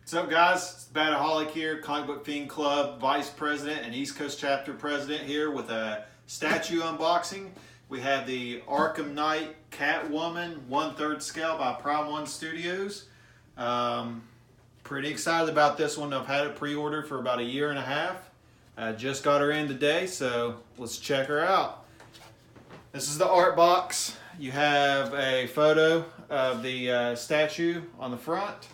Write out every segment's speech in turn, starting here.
What's up, guys? It's Bataholic here, Comic Book Fiend Club Vice President and East Coast Chapter President here with a statue unboxing. We have the Arkham Knight Catwoman 1/3 scale by Prime One Studios. Pretty excited about this one. I've had it pre-ordered for about a year and a half. I just got her in today, so let's check her out. This is the art box. You have a photo of the statue on the front.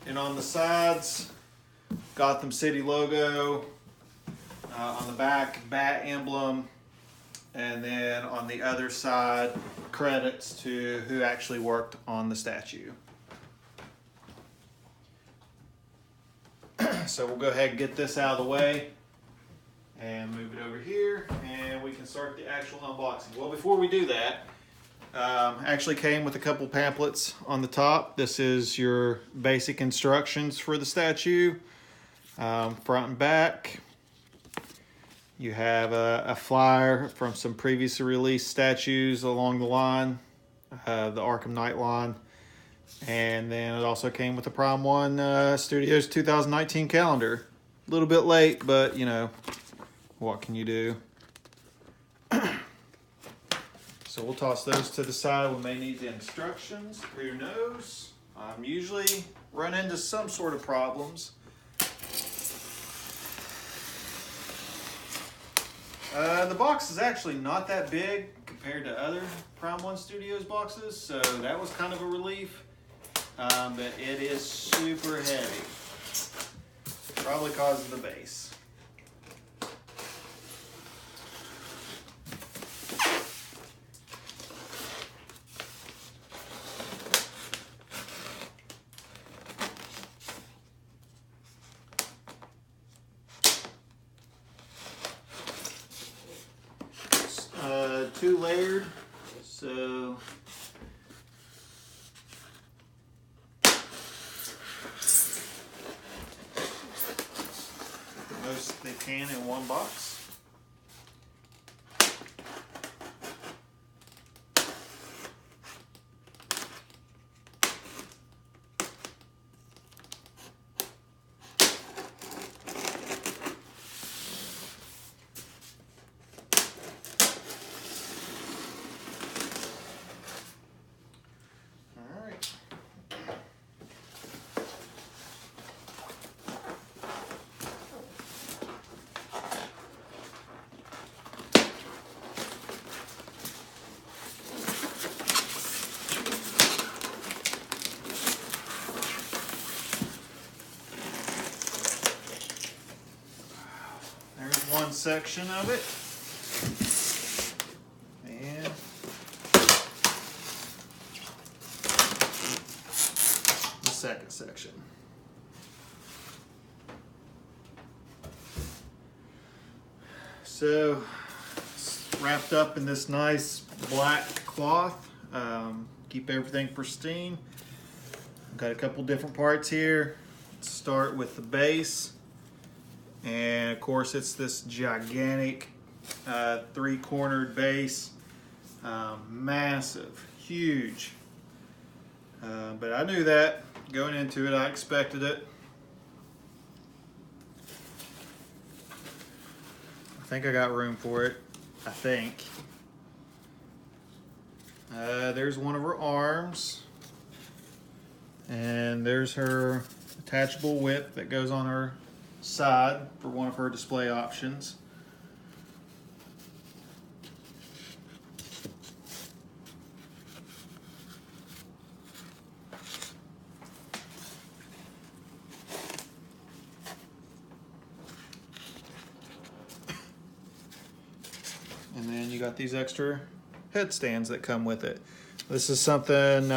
And on the sides, Gotham City logo. On the back, bat emblem. And then on the other side, credits to who actually worked on the statue. So we'll go ahead and get this out of the way and move it over here, and we can start the actual unboxing. Well, before we do that, actually came with a couple pamphlets on the top. This is your basic instructions for the statue, front and back. You have a flyer from some previously released statues along the line, the Arkham Knight line. And then it also came with the Prime One Studios 2019 calendar. A little bit late, but you know, what can you do? So we'll toss those to the side. We may need the instructions. Who knows? I'm usually run into some sort of problems. The box is actually not that big compared to other Prime One Studios boxes, so that was kind of a relief. But it is super heavy. Probably because of the base. Two layered, so the most they can in one box. One section of it, and the second section. So it's wrapped up in this nice black cloth. Keep everything pristine. Got a couple different parts here. Let's start with the base. And of course it's this gigantic three-cornered base, massive, huge. But I knew that going into it. I expected it. I think I got room for it. I think. There's one of her arms, and there's her attachable whip that goes on her side for one of her display options. And then you got these extra headstands that come with it. This is something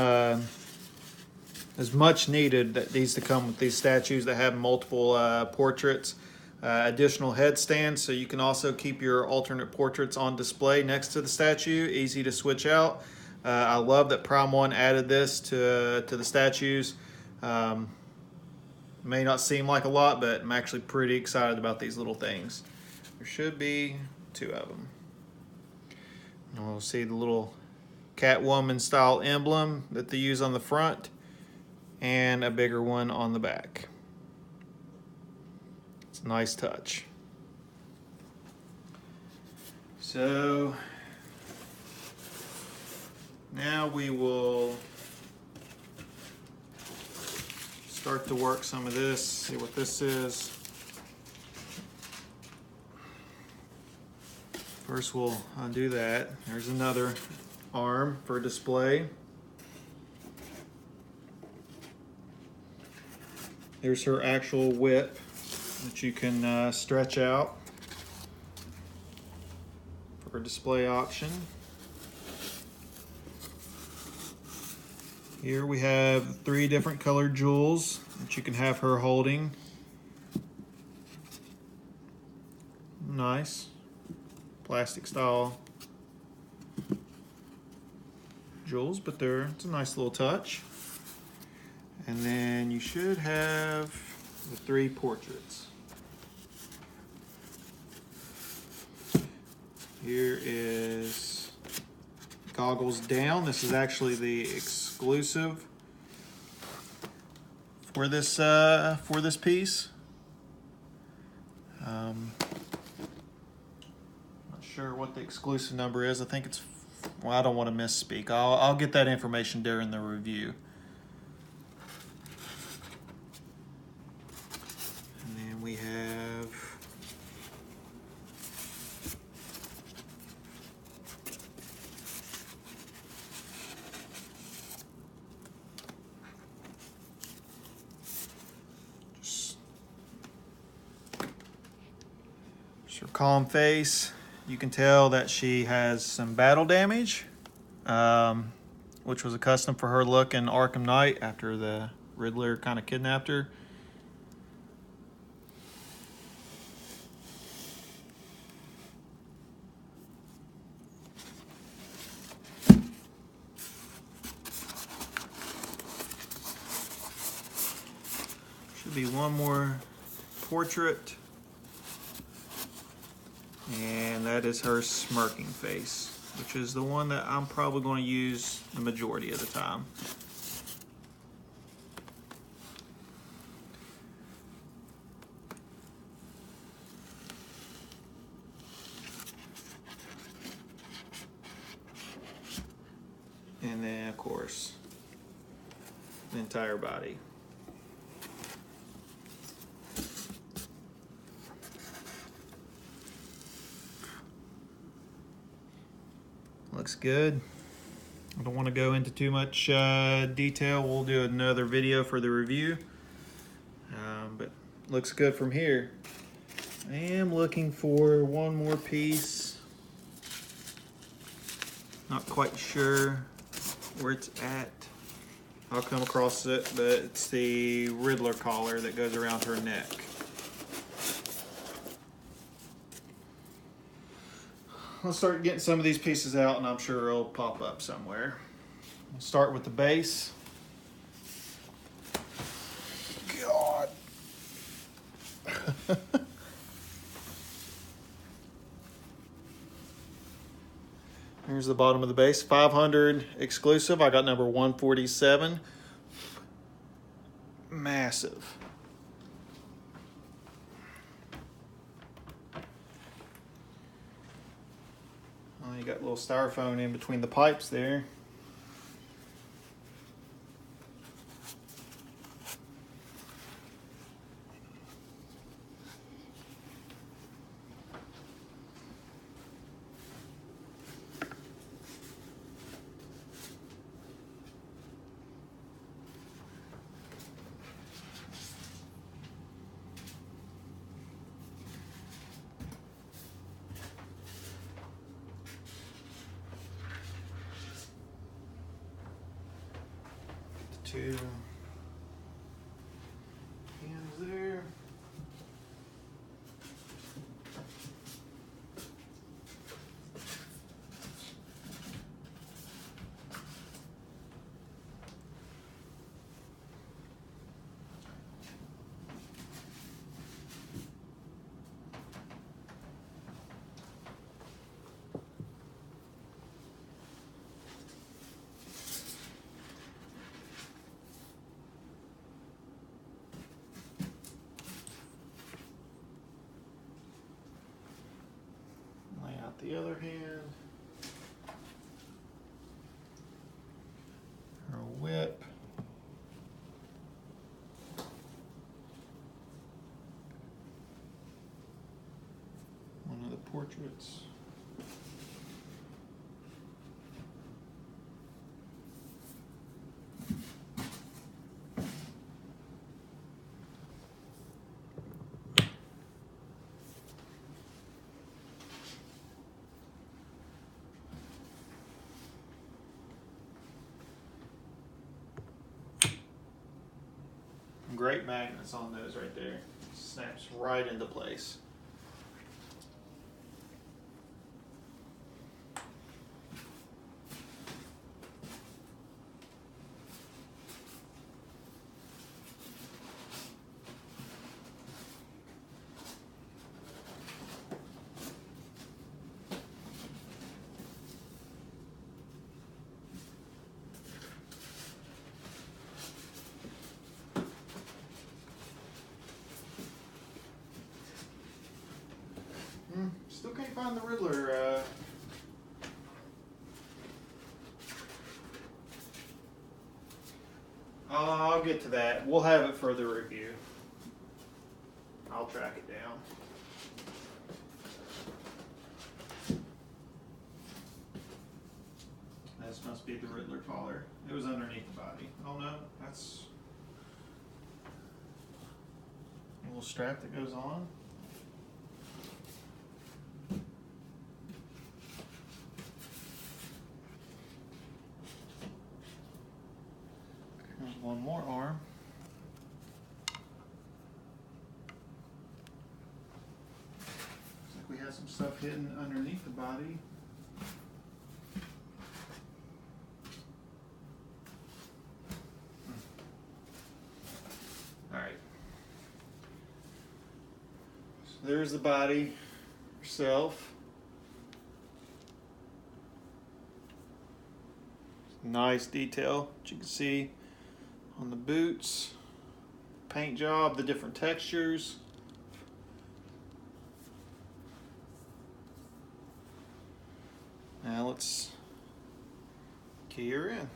is much needed that needs to come with these statues that have multiple portraits. Additional headstands, so you can also keep your alternate portraits on display next to the statue. Easy to switch out. I love that Prime One added this to the statues. May not seem like a lot, but I'm actually pretty excited about these little things. There should be two of them. And we'll see the little Catwoman style emblem that they use on the front. and a bigger one on the back. It's a nice touch. So now we will start to work some of this, see what this is. First we'll undo that. There's another arm for display. Here's her actual whip that you can stretch out for a display option. Here we have 3 different colored jewels that you can have her holding. Nice. Plastic style jewels, but it's a nice little touch. And then you should have the 3 portraits. Here is goggles down. This is actually the exclusive for this piece. Not sure what the exclusive number is. I think it's, well, I don't want to misspeak. I'll get that information during the review. And then we have her calm face. You can tell that she has some battle damage, which was a custom for her look in Arkham Knight after the Riddler kind of kidnapped her. Should be one more portrait. And that is her smirking face, which is the one that I'm probably going to use the majority of the time. And then, of course, the entire body. Looks good. I don't want to go into too much detail. We'll do another video for the review. But looks good from here. I am looking for one more piece. Not quite sure where it's at. I'll come across it, but it's the Riddler collar that goes around her neck. Let's start getting some of these pieces out, and I'm sure it'll pop up somewhere. We'll start with the base. God. Here's the bottom of the base. 500 exclusive. I got number 147. Massive. You got a little styrofoam in between the pipes there. Two hands there. the other hand. Her whip. One of the portraits. Great magnets on those right there. Snaps right into place. Still can't find the Riddler. I'll get to that. We'll have it for the review. I'll track it down. This must be the Riddler collar. It was underneath the body. Oh no, that's a little strap that goes on. There's one more arm. Looks like we have some stuff hidden underneath the body. Alright. So there's the body herself. Nice detail that you can see on the boots, paint job, the different textures. Now let's key her in.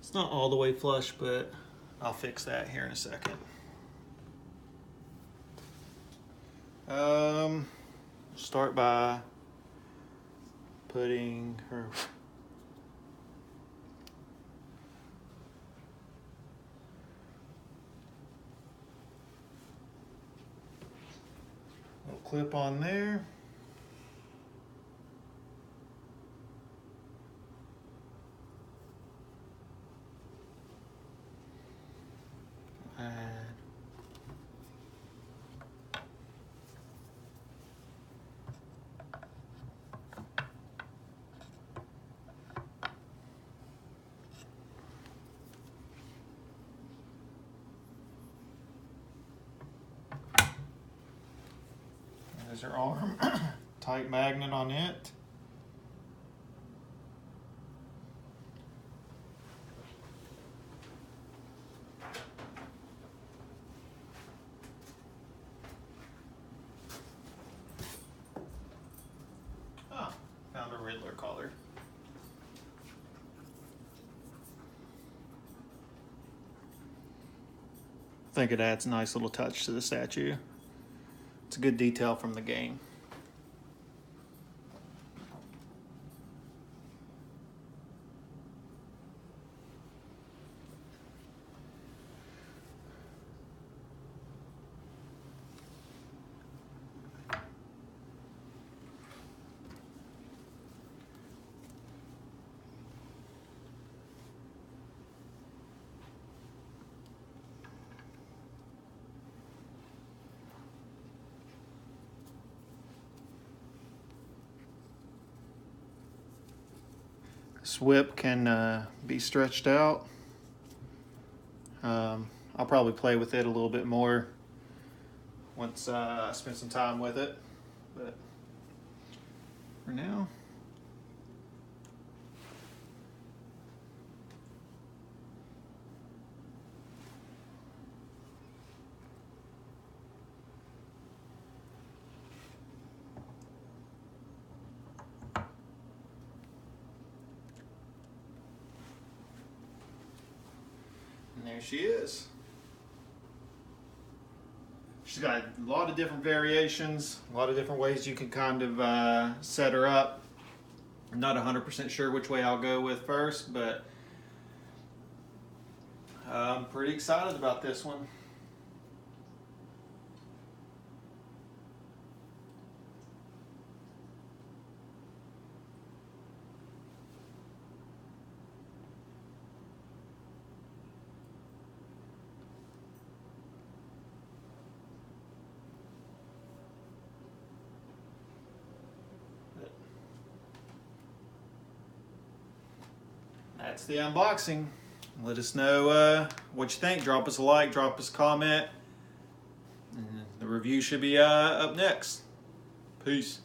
It's not all the way flush, but I'll fix that here in a second. Start by putting her little clip on there. There's her arm, tight magnet on it. Oh, found a Riddler collar. I think it adds a nice little touch to the statue. It's a good detail from the game. This whip can be stretched out. I'll probably play with it a little bit more once I spend some time with it, but for now, and there she is. She's got a lot of different variations, a lot of different ways you can kind of set her up. I'm not 100% sure which way I'll go with first, but I'm pretty excited about this one. That's the unboxing. Let us know what you think. Drop us a like, drop us a comment. The review should be up next. Peace.